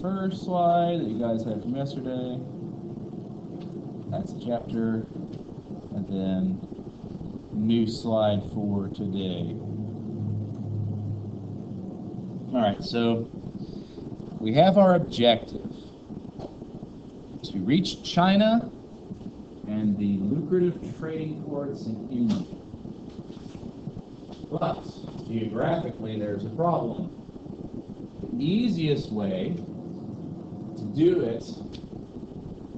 first slide that you guys had from yesterday. That's the chapter. And then new slide for today. All right, so we have our objective to reach China and the lucrative trading ports in India. But geographically, there's a problem. The easiest way to do it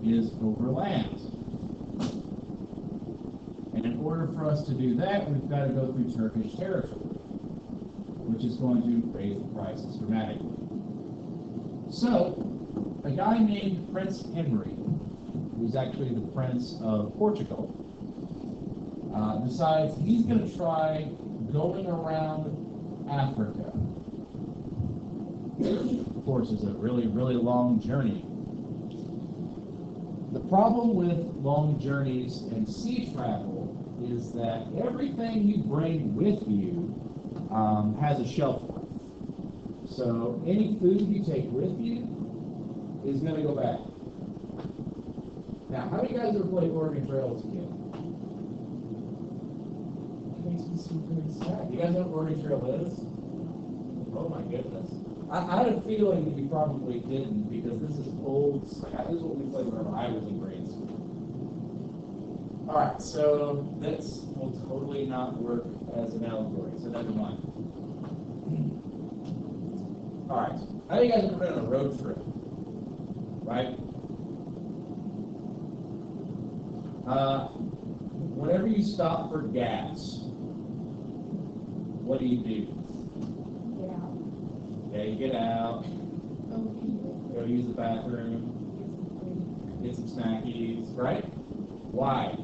is over land. And in order for us to do that, we've got to go through Turkish territory, which is going to raise the prices dramatically. So, a guy named Prince Henry, who's actually the Prince of Portugal, decides he's going to try going around Africa. Of course, it's a really, really long journey. The problem with long journeys and sea travel is that everything you bring with you has a shelf life. So any food you take with you is going to go bad. Now, how many guys ever played Oregon Trail as a kid? You guys know what Oregon Trail is? Oh my goodness. I had a feeling that you probably didn't, because this is old. This is what we played whenever I was in grade school. Alright, so this will totally not work as an allegory, so never mind. Alright, how do you guys ever been on a road trip? Right? Whenever you stop for gas, what do? Get out. Yeah, you get out, go use the bathroom, get some snackies, right? Why?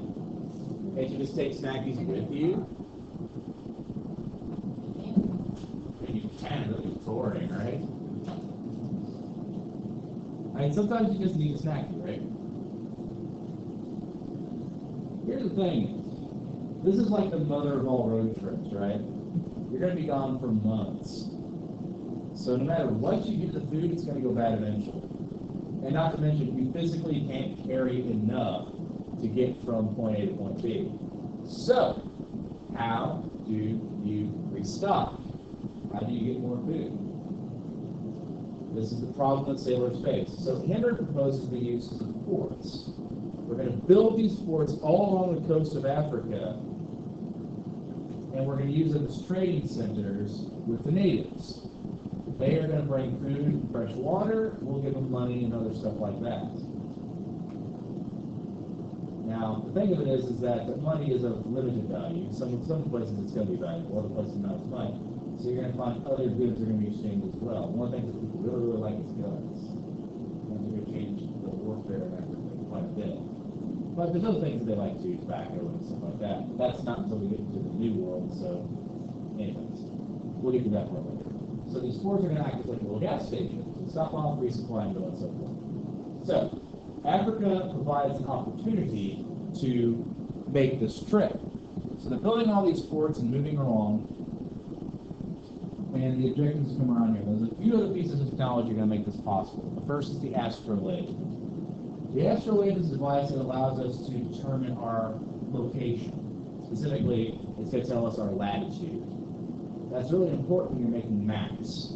Can't you just take snackies with you? You can, really boring, right? I mean, sometimes you just need a snacky, right? Here's the thing. This is like the mother of all road trips, right? You're going to be gone for months. So no matter what you do to the food, it's going to go bad eventually. And not to mention, you physically can't carry enough to get from point A to point B. So, how do you restock? How do you get more food? This is the problem that sailors face. So Henry proposes the use of forts. We're going to build these forts all along the coast of Africa, and we're going to use them as trading centers with the natives. They are going to bring food and fresh water. We'll give them money and other stuff like that. Now, the thing of it is that the money is of limited value. Some places it's going to be valuable, other places not as much. So you're going to find other goods are going to be exchanged as well. One of the things that people really, really like is guns. And they're going to change the warfare in Africa quite a bit. But there's other things that they like too, tobacco and stuff like that. But that's not until we get into the New World, so anyways, we'll get to that part later. So these forts are going to act as like a little gas station to stop off, resupply, and so on and so forth. So Africa provides an opportunity to make this trip. So they're building all these forts and moving along, and the objectives come around here. There's a few other pieces of technology going to make this possible. The first is the astrolabe. The astrolabe is a device that allows us to determine our location. Specifically, it's going to tell us our latitude. That's really important when you're making maps,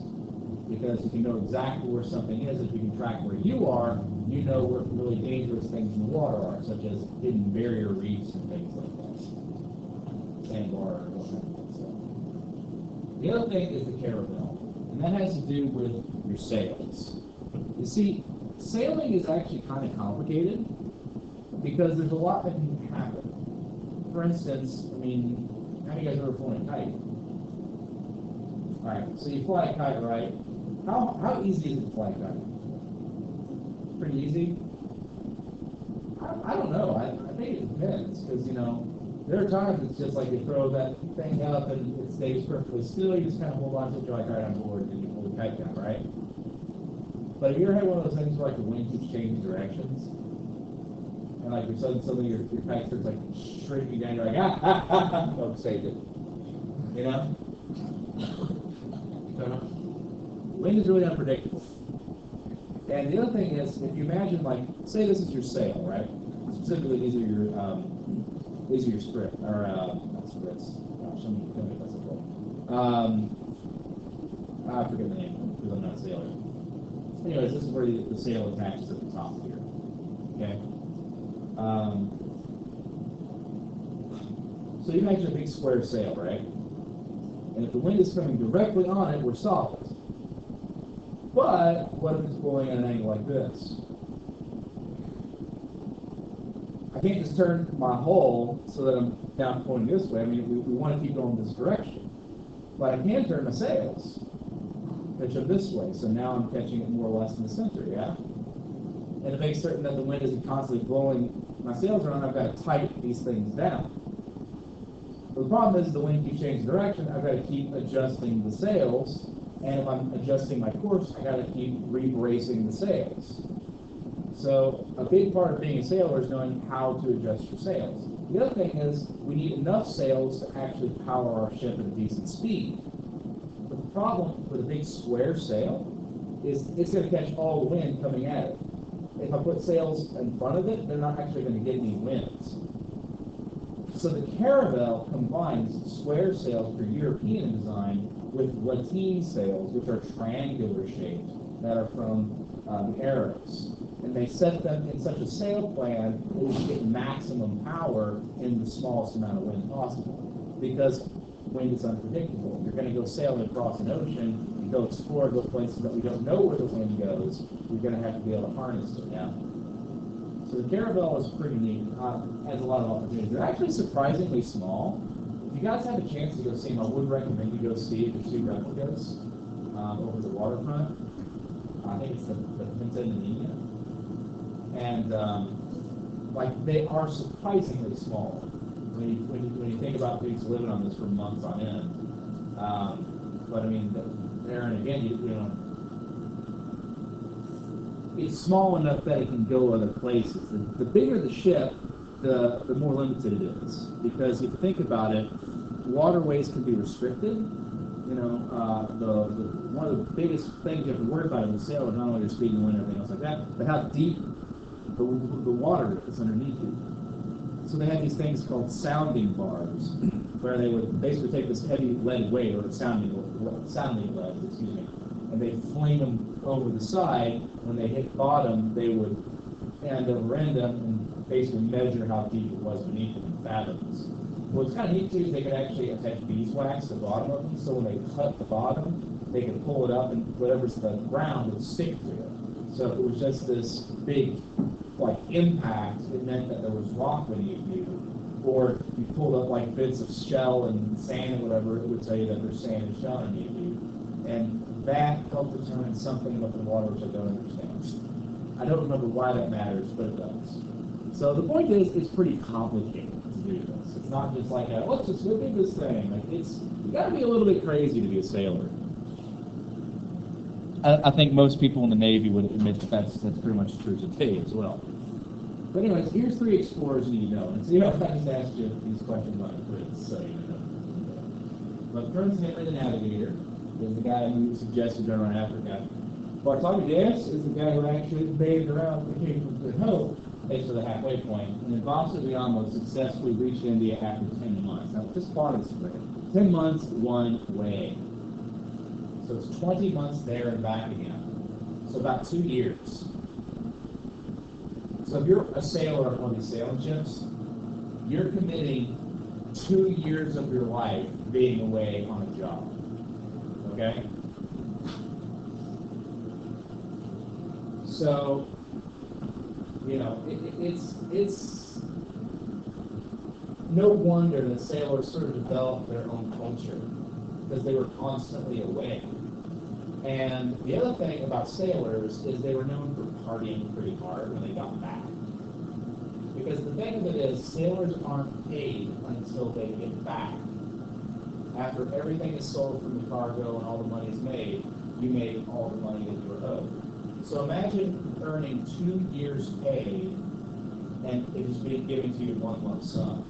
because if you know exactly where something is, if you can track where you are, you know where really dangerous things in the water are, such as hidden barrier reefs and things like that. Sandbar and all that kind of stuff. The other thing is the caravel, and that has to do with your sails. You see, sailing is actually kind of complicated because there's a lot that can happen. For instance, I mean, how many of you guys ever flown a kite? Alright, so you fly a kite, right? How easy is it to fly a kite? Pretty easy? I don't know. I think it depends, because, you know, there are times it's just like you throw that thing up and it stays perfectly still, you just kind of hold on to it, you're like, alright, I'm bored, and you pull the kite down, right? But have you ever had one of those things where like the wind keeps changing directions? And like suddenly your kite starts like shrinking down, you're like, oh, saved it. You know? Wind is really unpredictable. And the other thing is, if you imagine, like, say this is your sail, right? Specifically, these are your script, or, not scripts. Gosh, I'm going to make this I forget the name because I'm not a sailor. Anyways, this is where the sail attaches at the top here. Okay? So you imagine a big square sail, right? And if the wind is coming directly on it, we're solid. But what if it's blowing at an angle like this? I can't just turn my hull so that I'm down pointing this way. I mean, we want to keep going this direction. But I can turn my sails, pitch them this way. So now I'm catching it more or less in the center, yeah? And to make certain that the wind isn't constantly blowing my sails around, I've got to tighten these things down. But the problem is the wind keeps changing direction. I've got to keep adjusting the sails. And if I'm adjusting my course, I got to keep rebracing the sails. So a big part of being a sailor is knowing how to adjust your sails. The other thing is we need enough sails to actually power our ship at a decent speed. But the problem with a big square sail is it's going to catch all the wind coming at it. If I put sails in front of it, they're not actually going to get any winds. So the Caravelle combines square sails for European design with lateen sails, which are triangular shaped, that are from the Arabs. And they set them in such a sail plan that we get maximum power in the smallest amount of wind possible. Because wind is unpredictable. If you're going to go sailing across an ocean and go explore, go places that we don't know where the wind goes, we're going to have to be able to harness it, yeah? So the Caravelle is pretty neat. Has a lot of opportunities. They're actually surprisingly small. If you guys have a chance to go see them, I would recommend you go see the two replicas over the waterfront. I think it's the Princess Nina. And like they are surprisingly small when you think about things living on this for months on end. But I mean, there and again, you know, it's small enough that it can go other places. The bigger the ship, the more limited it is. Because if you think about it, waterways can be restricted. You know, one of the biggest things you have to worry about in a sailor, not only your speed and wind and everything else like that, but how deep the water is underneath you. So they had these things called sounding bars, where they would basically take this heavy lead weight, or sounding lead, excuse me, and they'd fling them over the side. When they hit bottom, they would end over end them and basically measure how deep it was beneath them in fathoms. What's kind of neat too is they could actually attach beeswax to the bottom of them, so when they cut the bottom, they could pull it up and whatever's the ground would stick to it. So if it was just this big, like, impact, it meant that there was rock beneath you. Or you pulled up like bits of shell and sand and whatever, it would tell you that there's sand and shell underneath you. And that helped determine something about the water which I don't understand. I don't remember why that matters, but it does. So the point is, it's pretty complicated to do this. It's not just like, let's just look at this thing. Like, you got to be a little bit crazy to be a sailor. I think most people in the Navy would admit that that's pretty much true today as well. But anyways, here's 3 explorers you need to know. And so, I just asked you these questions on the quiz, so you know. But Prince Henry the Navigator is the guy who suggested going around Africa. Bartolomé is the guy who actually bathed around the Cape of Good Hope, takes to the halfway point. And then Vasco da Gama successfully reached India after 10 months. Now, just part of this way. 10 months one way. So it's 20 months there and back again. So about 2 years. So if you're a sailor on one of these sailing ships, you're committing 2 years of your life being away on a job. Okay? So, you know, it's no wonder that sailors sort of developed their own culture because they were constantly away. And the other thing about sailors is they were known for partying pretty hard when they got back. Because the thing of it is, sailors aren't paid until they get back. After everything is sold from the cargo and all the money is made, you made all the money that you were owed. So imagine earning 2 years' pay and it is being given to you in one lump sum.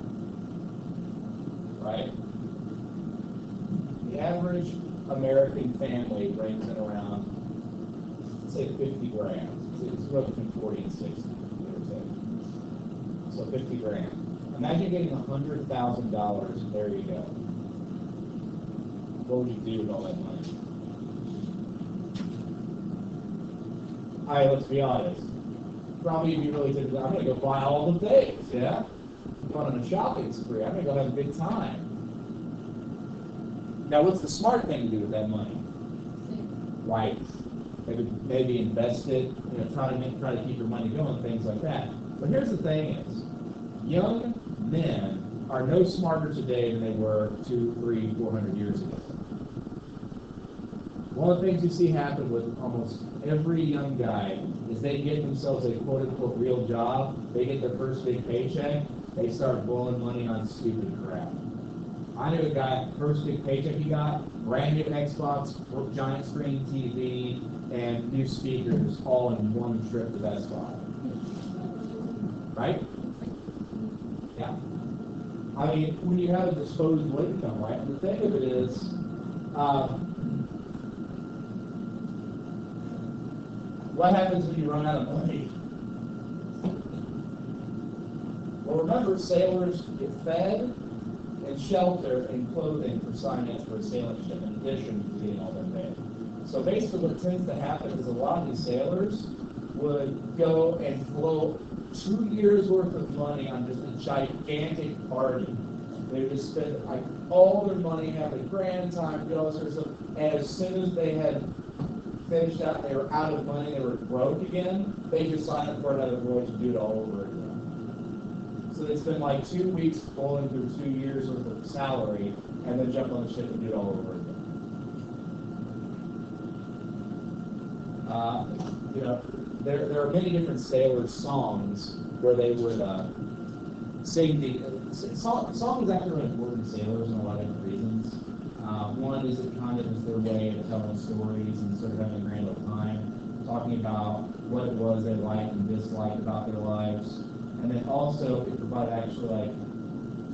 Right? The average American family brings in around, say, 50 grand. it's roughly between 40 and 60, give or take. So 50 grand. Imagine getting $100,000. There you go. What would you do with all that money? All right, let's be honest. Probably be really tempted. I'm going to go buy all the things, yeah? Go on a shopping spree. I'm going to go have a good time. Now, what's the smart thing to do with that money? Right. Maybe invest it, try to keep your money going, things like that. But here's the thing is, young men are no smarter today than they were 200, 300, 400 years ago. One of the things you see happen with almost every young guy is they get themselves a quote-unquote real job, they get their first big paycheck, they start blowing money on stupid crap. I knew a guy, first big paycheck he got, brand new Xbox, giant screen TV, and new speakers all in one trip to Best Buy. Right? Yeah. I mean, when you have a disposable income, right? The thing of it is, what happens when you run out of money? Well, remember, sailors get fed and shelter and clothing for signing up for a sailing ship, in addition to getting all their pay. So basically what tends to happen is a lot of these sailors would go and blow 2 years worth of money on just a gigantic party. They would just spend like all their money, have a grand time, do all this sort of stuff. And as soon as they had finished out, they were out of money, they were broke again, they just signed up for another voyage and do it all over again. So they spend like 2 weeks blowing through 2 years worth of salary and then jump on the ship and do it all over again. There are many different sailor songs where they would sing the song is actually really important to sailors in a lot of different reasons. One is it kind of is their way of telling stories and sort of having a grand old time, talking about what it was they liked and disliked about their lives. And then also it provided actually like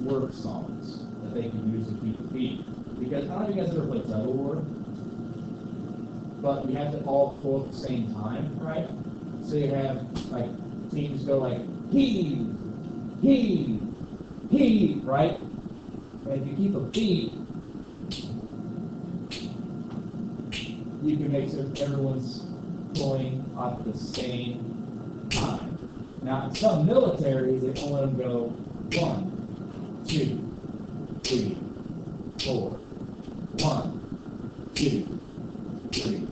work songs that they could use to keep the beat. Because I don't know if you guys ever played tug of war, but we have to all pull at the same time, right? So you have like teams go like heave, heave, heave, right? And if you keep a beat, you can make sure everyone's pulling at the same time. Now, in some militaries, they only let them go 1, 2, 3, 4. 1, 2, 3,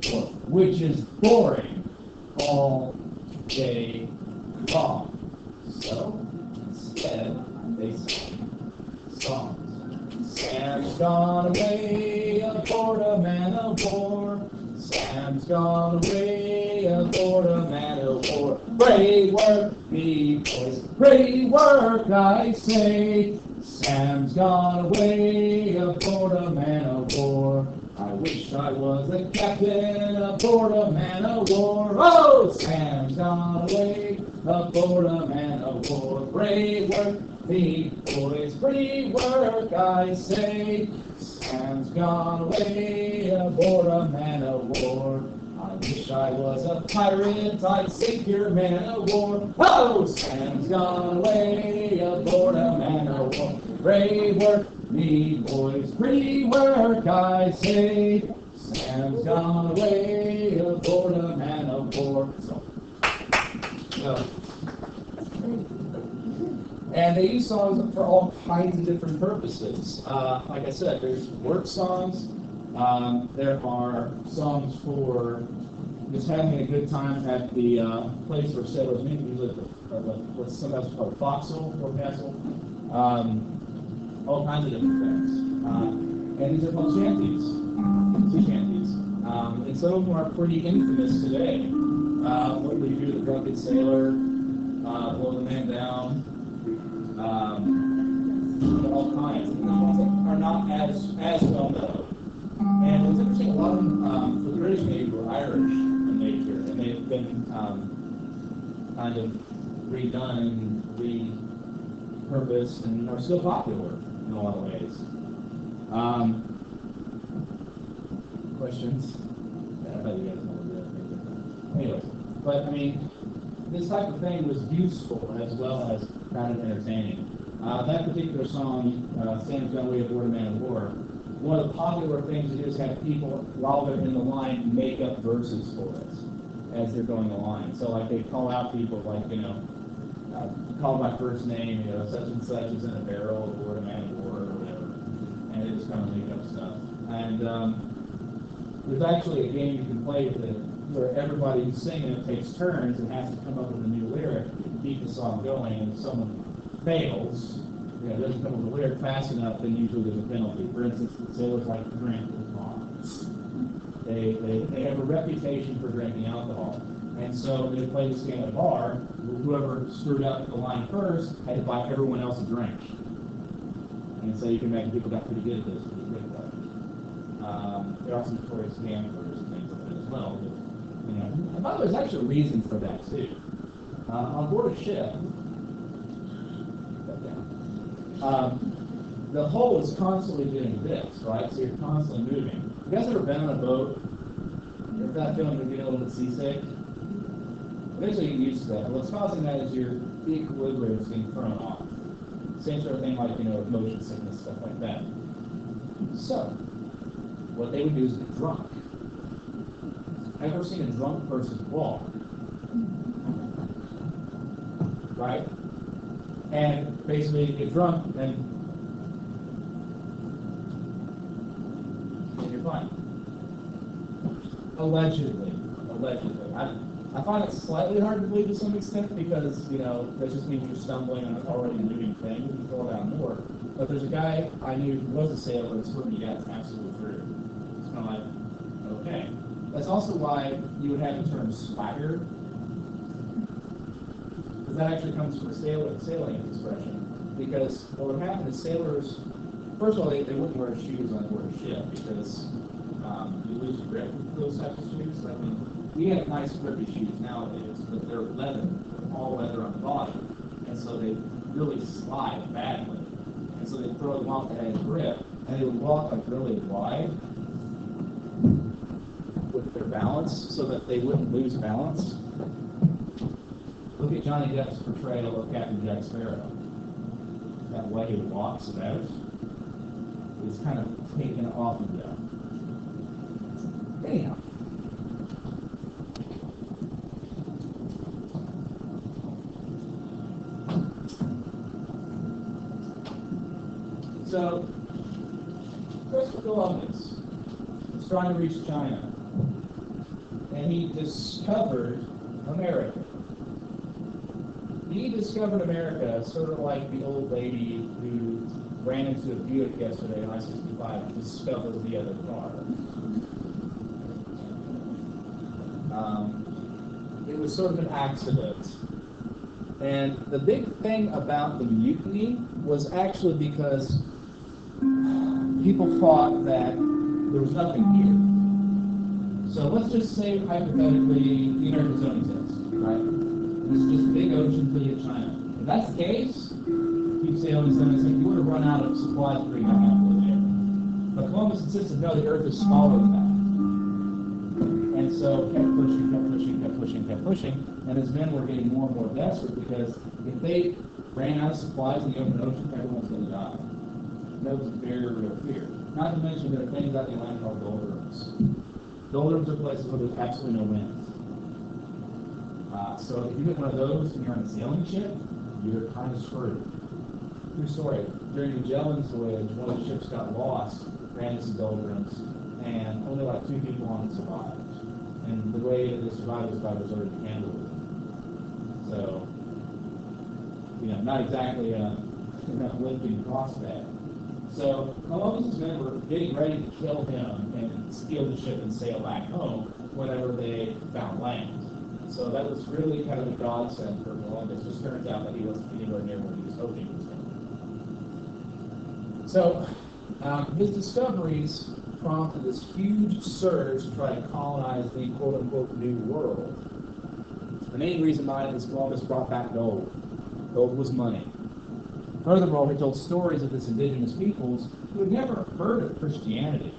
4. Which is boring all day long. So, instead, they sing songs. Sam's gone away aboard a man of war. Sam's gone away aboard a man of war. Brave work, me boys, brave work, I say. Sam's gone away aboard a man of war. I wish I was a captain aboard a man of war. Oh, Sam's gone away aboard a man of war. Brave work, me boys, brave work, I say. Sam's gone away aboard a man of war. I wish I was a pirate, I'd sink your man of war. Oh, Sam's gone away aboard a man of war. Brave work, me boys, pretty work, I say. Sam's gone away aboard a man of war. And they use songs for all kinds of different purposes. Like I said, there's work songs. There are songs for just having a good time at the place where sailors meet, usually what's sometimes called a forecastle or castle. All kinds of different things. And these are called shanties, sea shanties. And some of them are pretty infamous today. What we do, the drunken sailor, blow the man down, all kinds. And the ones that are not as well known. And what's interesting, a lot of them for the British Navy were Irish in nature, and they've been kind of redone and repurposed and are still popular in a lot of ways. Questions? Yeah, I bet you guys know what that. Anyway, But I mean, this type of thing was useful as well as kind of entertaining. That particular song, Sam's Gone Away Aboard a Man of War, one of the popular things to do is have people, while they're in the line, make up verses for us as they're going along. So like they call out people like, call by first name, such and such is in a barrel aboard a man of war or whatever. And they just kind of make up stuff. And there's actually a game you can play with it where everybody who's singing it takes turns and has to come up with a new lyric to keep the song going. And if someone fails, doesn't come up with a lyric fast enough, then usually there's a penalty. For instance, the sailors like to drink alcohol. They have a reputation for drinking alcohol. And so when they played this game at a bar, whoever screwed up the line first had to buy everyone else a drink. And so you can imagine people got pretty good at this pretty quickly. There are some notorious gamblers and things like that as well. But, and by the way, there's actually a reason for that too. On board a ship, the hull is constantly doing this, right? So you're constantly moving. You guys ever been on a boat? You ever got feeling you're getting a little bit seasick? Eventually you get used to that. And what's causing that is your equilibrium is being thrown off. Same sort of thing like, motion sickness, stuff like that. So, what they would do is get drunk. I've never seen a drunk person walk. Right? And basically you get drunk and you're fine. Allegedly. I find it slightly hard to believe to some extent because, that just means you're stumbling on an already moving thing. You can fall down more. But there's a guy I knew who was a sailor and swore me that's absolutely true. It's kind of like, okay. That's also why you would have the term swagger. Because that actually comes from a sailing expression. Because what would happen is sailors, first of all, they wouldn't wear shoes on board a ship because you lose your grip with those types of shoes. I mean, we have nice grippy shoes nowadays, but they're leather, all leather on the bottom, and so they really slide badly. And so they throw them off that had grip, and they would walk like really wide with their balance so that they wouldn't lose balance. Look at Johnny Depp's portrayal of Captain Jack Sparrow. That way he walks about is kind of taken off of them. Anyhow. So, Christopher Columbus was trying to reach China, and he discovered America. He discovered America sort of like the old lady who ran into a Buick yesterday on I-65 and discovered the other car. It was sort of an accident. And the big thing about the mutiny was actually because people thought that there was nothing here. So let's just say, hypothetically, the Americans don't exist, right? This is just a big ocean filled with China. If that's the case, keep sailing, you would have run out of supplies pretty halfway there. But Columbus insisted, no, the Earth is smaller than that. And so kept pushing, and his men were getting more and more desperate because if they ran out of supplies in the open ocean, everyone's going to die. And that was a very real fear. Not to mention there are things out in the land called doldrums. Doldrums are places where there's absolutely no wind. So if you get one of those and you're on a sailing ship, you're kind of screwed. True story. During Magellan's voyage, one of the ships got lost, ran into some doldrums, and only like 2 people on it survived. And the way that they survived was by resorting to cannibalism. So, not exactly a lifting prospect. So Columbus's men were getting ready to kill him and steal the ship and sail back home whenever they found land. So that was really kind of a godsend for Columbus. It just turns out that he wasn't anywhere near what he was hoping he was going to be. So his discoveries prompted this huge surge to try to colonize the quote-unquote New World. The main reason behind this, Columbus brought back gold. Gold was money. Furthermore, he told stories of this indigenous peoples who had never heard of Christianity.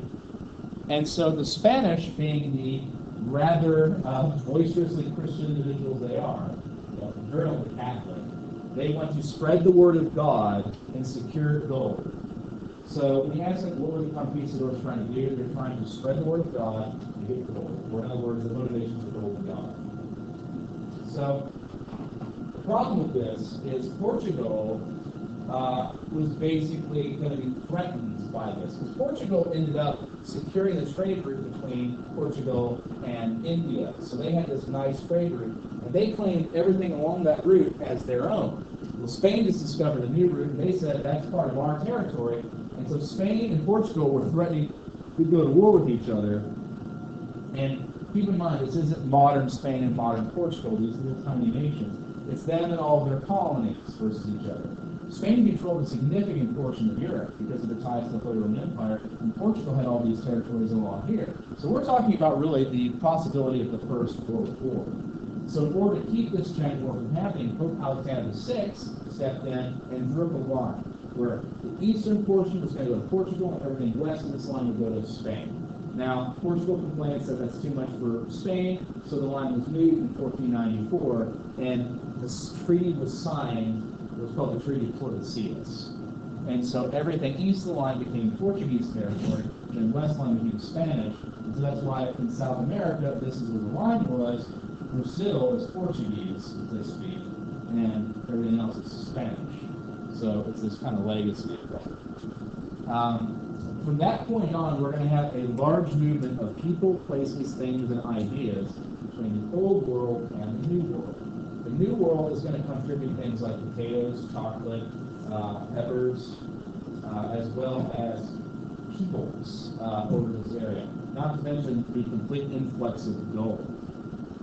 And so the Spanish, being the rather boisterously Christian individuals they are, virulently Catholic, they want to spread the word of God and secure gold. So we ask them, what were the conquistadors trying to do? They're trying to spread the word of God and get gold. Or in other words, the motivation for gold of God. So the problem with this is Portugal was basically going to be threatened by this. Because Portugal ended up securing the trade route between Portugal and India. So they had this nice trade route, and they claimed everything along that route as their own. Well, Spain just discovered a new route, and they said that's part of our territory. And so Spain and Portugal were threatening to go to war with each other. And keep in mind, this isn't modern Spain and modern Portugal. These are the tiny nations. It's them and all of their colonies versus each other. Spain controlled a significant portion of Europe because of the ties to the Holy Roman Empire, and Portugal had all these territories along here. So we're talking about really the possibility of the First World War. So in order to keep this giant war from happening, Pope Alexander VI stepped in and drew up a line where the eastern portion was going to go to Portugal and everything west of this line would go to Spain. Now, Portugal complained and said that's too much for Spain, so the line was moved in 1494, and this treaty was signed. It was called the Treaty of Tordesillas. And so everything east of the line became Portuguese territory, and then west line became Spanish. And so that's why in South America, this is where the line was. Brazil is Portuguese, as they speak, and everything else is Spanish. So it's this kind of legacy effect. From that point on, we're going to have a large movement of people, places, things, and ideas between the old world and the new world. The new world is going to contribute things like potatoes, chocolate, peppers, as well as peoples over this area. Not to mention the complete influx of gold.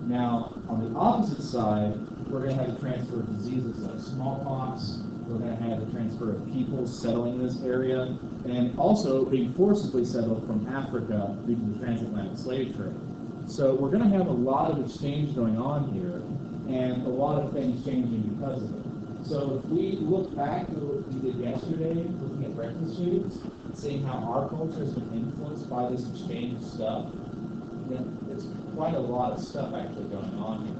Now, on the opposite side, we're going to have the transfer of diseases like smallpox. We're going to have the transfer of people settling in this area, and also being forcibly settled from Africa due to the transatlantic slave trade. So we're going to have a lot of exchange going on here, and a lot of things changing because of it. So if we look back to what we did yesterday, looking at breakfast foods, seeing how our culture has been influenced by this exchange of stuff, it's quite a lot of stuff actually going on here.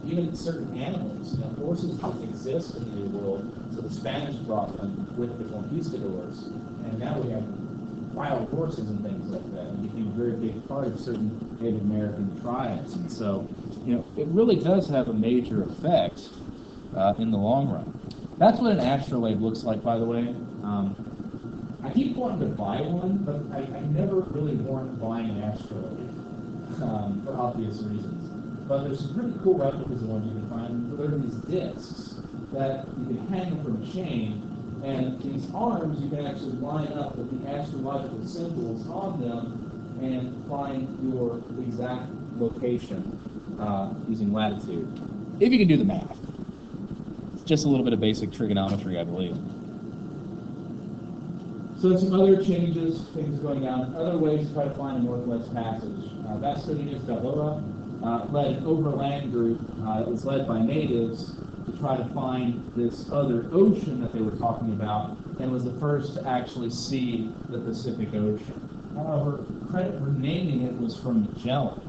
Even certain animals, horses didn't exist in the New World, so the Spanish brought them with the conquistadors, and now we have wild horses and things like that. It became a very big part of certain Native American tribes, and so, it really does have a major effect in the long run. That's what an astrolabe looks like, by the way. I keep wanting to buy one, but I never really warrant buying an astrolabe for obvious reasons. But there's some pretty cool replicas of ones you can find. There are these discs that you can hang from a chain, and these arms you can actually line up with the astrological symbols on them and find your exact location using latitude. If you can do the math. It's just a little bit of basic trigonometry, I believe. So some other changes, things going down, other ways to try to find a Northwest Passage. Vasco da Gama led an overland group that was led by natives to try to find this other ocean that they were talking about, and was the first to actually see the Pacific Ocean. However, credit for naming it was from Magellan.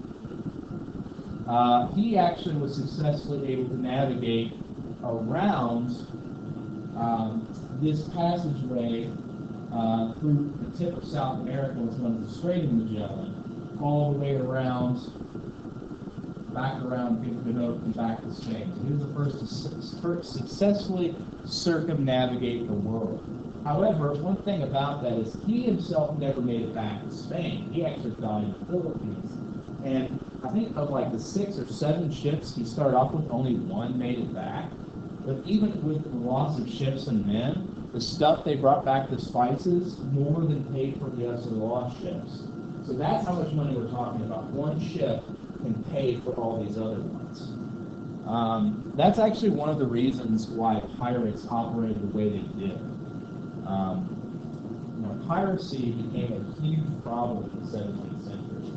He actually was successfully able to navigate around this passageway through the tip of South America, what's known as the Strait of Magellan, all the way around, back around Cape Canaveral and back to Spain. So he was the first to successfully circumnavigate the world. However, one thing about that is he himself never made it back to Spain. He actually died in the Philippines. And I think of like the 6 or 7 ships he started off with, only one made it back. But even with the loss of ships and men, the stuff they brought back, the spices, more than paid for the rest of the lost ships. So that's how much money we're talking about. One ship can pay for all these other ones. That's actually one of the reasons why pirates operated the way they did. Piracy became a huge problem in the 17th century,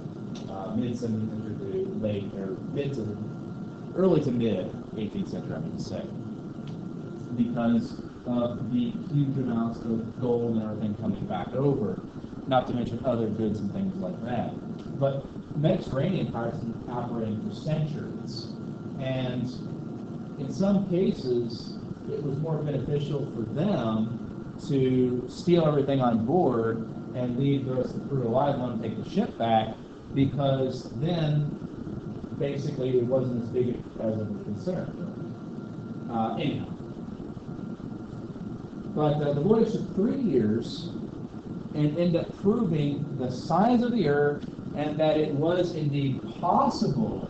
mid-17th century to late, or early to mid 18th century, I mean to say, because of the huge amounts of gold and everything coming back over. not to mention other goods and things like that. But Mediterranean pirates have been operating for centuries, and in some cases, it was more beneficial for them to steal everything on board and leave the rest of the crew alive and let them take the ship back, because then basically it wasn't as big as of a concern. Anyhow. But the voyage took 3 years and ended up proving the size of the earth and that it was indeed possible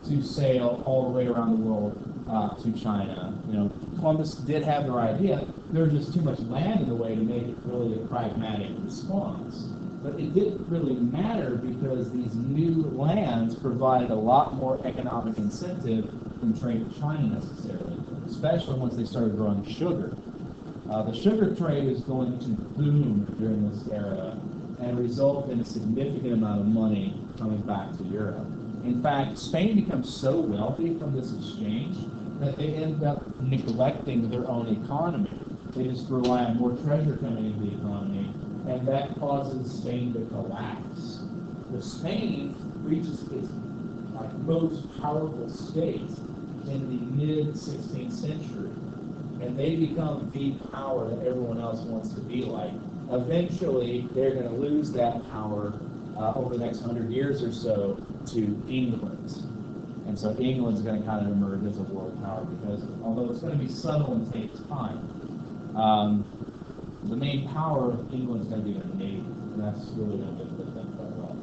to sail all the way around the world to China. You know, Columbus did have the right idea. There was just too much land in the way to make it really a pragmatic response. But it didn't really matter because these new lands provided a lot more economic incentive than trade to China necessarily, especially once they started growing sugar. The sugar trade is going to boom during this era and result in a significant amount of money coming back to Europe. In fact, Spain becomes so wealthy from this exchange that they end up neglecting their own economy. They just rely on more treasure coming into the economy, and that causes Spain to collapse. The Spain reaches its most powerful state in the mid-16th century, and they become the power that everyone else wants to be like. Eventually, they're going to lose that power over the next 100 years or so to England. And so England's going to kind of emerge as a world power because, although it's going to be subtle and take time, the main power of England's going to be their navy, and that's really going to benefit them quite well.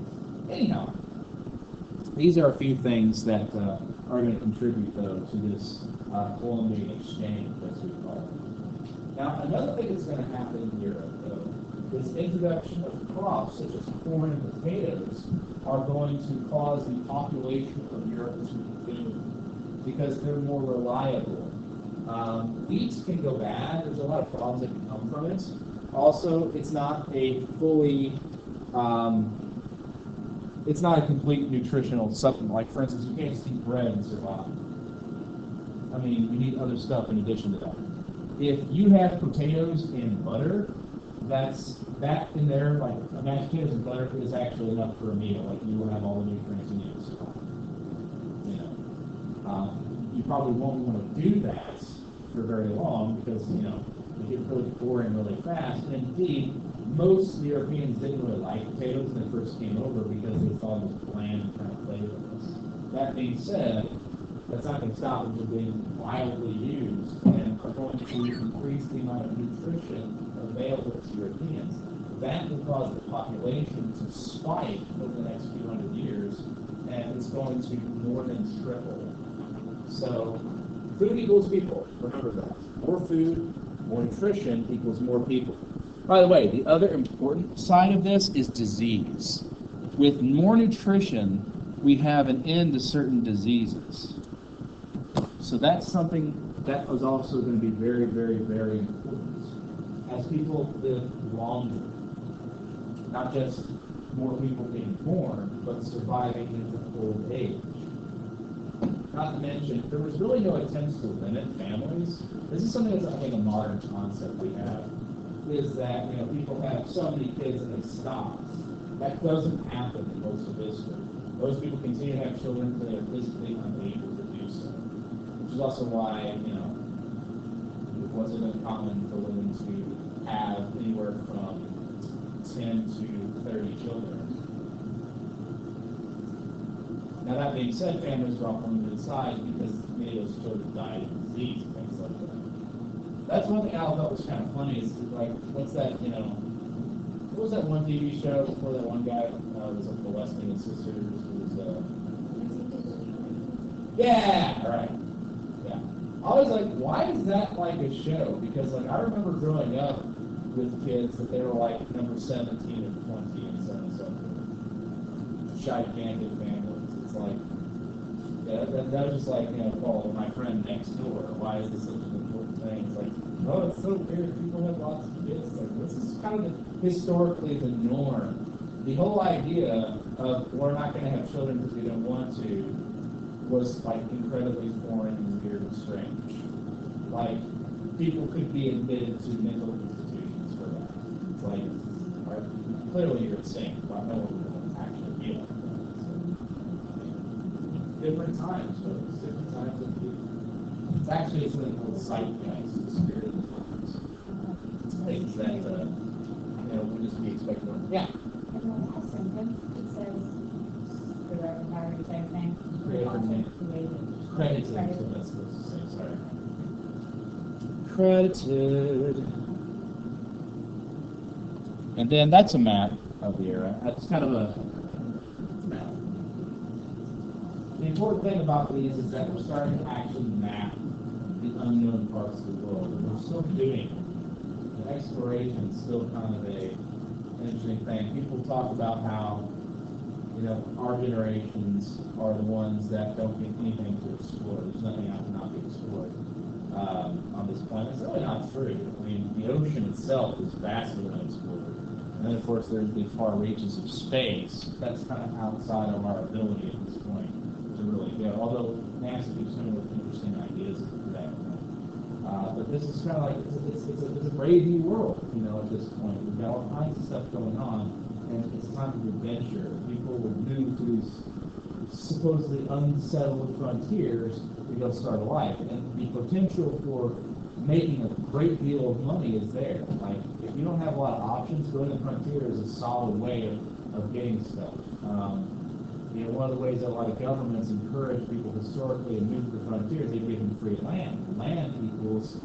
Anyhow, these are a few things that are going to contribute, though, to this Columbian exchange, as we call it. Now, another thing that's going to happen in Europe, though, is introduction of crops such as corn and potatoes are going to cause the population of Europe to boom because they're more reliable. Wheat can go bad. There's a lot of problems that can come from it. Also, it's not a fully, it's not a complete nutritional supplement. Like, for instance, you can't just eat bread and survive. I mean, you need other stuff in addition to that. If you have potatoes and butter, that in there, like mashed potatoes and butter, is actually enough for a meal. Like, you will have all the nutrients you need to survive. You know, you probably won't want to do that for very long because, you know, it gets really boring really fast. And indeed, most Europeans didn't really like potatoes when they first came over because they thought it was bland and kind of flavorless. That being said, that's not going to stop them from being widely used and are going to increase the amount of nutrition available to Europeans. That will cause the population to spike over the next few hundred years, and it's going to more than triple. So, food equals people. Remember that. More food, more nutrition equals more people. By the way, the other important side of this is disease. With more nutrition, we have an end to certain diseases. So that's something that was also going to be very, very, very important. As people live longer, not just more people being born, but surviving into old age. Not to mention, there was really no attempts to limit families. This is something that's, I think, a modern concept we have, is that, you know, people have so many kids and they stop. That doesn't happen in most of history. Most people continue to have children until they're physically unable to do so. Which is also why, you know, it wasn't uncommon for women to have anywhere from 10 to 30 children. Now, that being said, families are often limited in size because many of those children died of disease and things like that. That's one thing I thought was kind of funny is, like, what's that, you know, what was that one TV show before that one guy was like the Westinghouse sisters? Yeah, right. Yeah. I was like, why is that like a show? Because, like, I remember growing up with kids that they were like number 17 and 20 and so on and so forth. Gigantic families. It's like, yeah, that was just like, you know, Paul, my friend next door. Why is this such an important thing? It's like, oh, it's so weird. People have lots of kids. Like, this is kind of historically the norm. The whole idea of we're not going to have children because we don't want to was like incredibly foreign and weird and strange. Like, people could be admitted to mental institutions for that. It's like, clearly you're insane, but I know what we're actually feeling. Different times, folks, different times of people. It's actually something called zeitgeist, the spirit of the times. Things that, would just be expected. Yeah. And the last sentence, it says, however you say his name. Credited, that's what that's supposed to say, sorry. Credited. And then that's a map of the era. That's kind of a map. The important thing about these is that we're starting to actually map the unknown parts of the world. And we're still doing it. The exploration is still kind of an interesting thing. People talk about how, our generations are the ones that don't get anything to explore. There's nothing that cannot be explored on this planet. It's really not true. I mean, the ocean itself is vastly unexplored. And then, of course, there's the far reaches of space. That's kind of outside of our ability at this point to really go. Although NASA keeps coming with interesting ideas to that point. But this is kind of like, it's a brave new world, at this point. We've got all kinds of stuff going on, and it's time for adventure. People will move to these supposedly unsettled frontiers to go start a life. And the potential for making a great deal of money is there. Like, if you don't have a lot of options, going to the frontier is a solid way of getting stuff. One of the ways that a lot of governments encourage people historically to move to the frontier is they give them free land. Land equals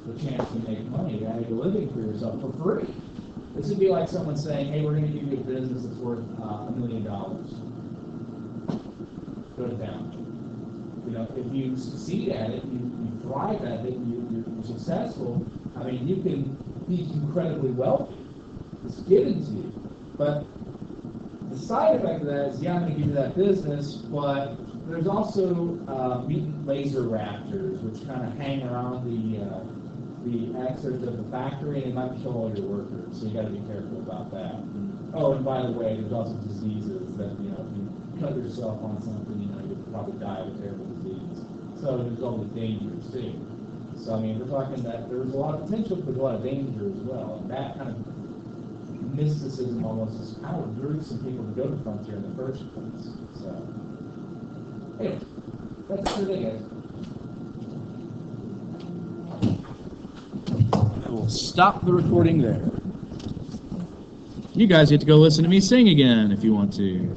the chance to make money, to make a living for yourself for free. This would be like someone saying, hey, we're going to give you a business that's worth $1 million. Go to town. If you succeed at it, you thrive at it, you're successful, I mean, you can be incredibly wealthy. It's given to you. But the side effect of that is, yeah, I'm going to give you that business, but there's also mutant laser raptors, which kind of hang around the exits of the factory, and they might kill all your workers, so you got to be careful about that. Oh, and by the way, there's also diseases that, if you cut yourself on something, you'll probably die of a terrible disease. So there's all the dangers, too. So, I mean, we're talking that there's a lot of potential, but there's a lot of danger as well. And that kind of mysticism almost is kind of drew some people to go to frontier in the first place. So, anyway, that's the thing, guys. We'll stop the recording there. You guys get to go listen to me sing again if you want to.